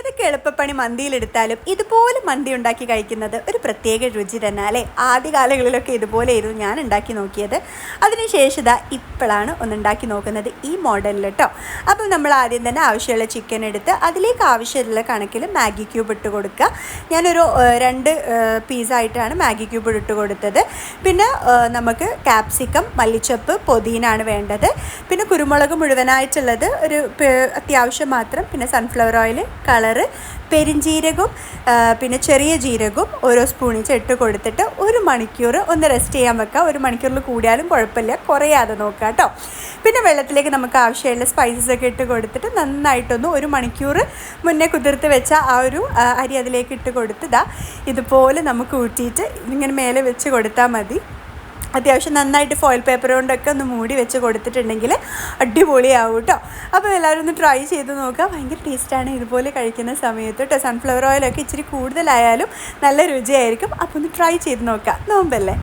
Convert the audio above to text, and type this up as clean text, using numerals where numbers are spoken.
ഏതൊക്കെ എളുപ്പപ്പണി മന്തിയിലെടുത്താലും ഇതുപോലെ മന്തി ഉണ്ടാക്കി കഴിക്കുന്നത് ഒരു പ്രത്യേക രുചി തന്നെ അല്ലേ. ആദ്യകാലങ്ങളിലൊക്കെ ഇതുപോലെയായിരുന്നു ഞാൻ ഉണ്ടാക്കി നോക്കിയത്. അതിനുശേഷം ഇപ്പോഴാണ് ഒന്നുണ്ടാക്കി നോക്കുന്നത് ഈ മോഡലിൽ കേട്ടോ. അപ്പം നമ്മൾ ആദ്യം തന്നെ ആവശ്യമുള്ള ചിക്കൻ എടുത്ത് അതിലേക്ക് ആവശ്യമുള്ള കണക്കിൽ മാഗി ക്യൂബ് ഇട്ട് കൊടുക്കുക. ഞാനൊരു 2 പീസായിട്ടാണ് മാഗി ക്യൂബ് ഇട്ട് കൊടുത്തത്. പിന്നെ നമുക്ക് ക്യാപ്സിക്കം, മല്ലിച്ചപ്പ്, പൊതീനാണ് വേണ്ടത്. പിന്നെ കുരുമുളക് മുഴുവനായിട്ടുള്ളത് ഒരു അത്യാവശ്യം മാത്രം. പിന്നെ സൺഫ്ലവർ ഓയിൽ, കളറ്, പെരിഞ്ജീരകവും പിന്നെ ചെറിയ ജീരകവും ഓരോ സ്പൂണിച്ച് ഇട്ട് കൊടുത്തിട്ട് 1 മണിക്കൂർ ഒന്ന് റെസ്റ്റ് ചെയ്യാൻ വെക്കുക. 1 മണിക്കൂറിൽ കൂടിയാലും കുഴപ്പമില്ല, കുറയാതെ നോക്കുക കേട്ടോ. പിന്നെ വെള്ളത്തിലേക്ക് നമുക്ക് ആവശ്യമുള്ള സ്പൈസസ് ഒക്കെ ഇട്ട് കൊടുത്തിട്ട് നന്നായിട്ടൊന്ന് 1 മണിക്കൂർ മുന്നേ കുതിർത്ത് വെച്ച ആ ഒരു അരി അതിലേക്ക് ഇട്ട് കൊടുത്ത് ഇതുപോലെ നമുക്ക് ഊറ്റിയിട്ട് ഇങ്ങനെ മേലെ വെച്ച് കൊടുത്താൽ മതി. അത്യാവശ്യം നന്നായിട്ട് ഫോയിൽ പേപ്പർ കൊണ്ടൊക്കെ ഒന്ന് മൂടി വെച്ച് കൊടുത്തിട്ടുണ്ടെങ്കിൽ അടിപൊളിയാവും കേട്ടോ. അപ്പോൾ എല്ലാവരും ഒന്ന് ട്രൈ ചെയ്ത് നോക്കുക. ഭയങ്കര ടേസ്റ്റാണ് ഇതുപോലെ കഴിക്കുന്ന സമയത്ത് കേട്ടോ. സൺഫ്ലവർ ഓയിലൊക്കെ ഇച്ചിരി കൂടുതലായാലും നല്ല രുചിയായിരിക്കും. അപ്പോൾ ഒന്ന് ട്രൈ ചെയ്ത് നോക്കുക. നോമ്പല്ലേ.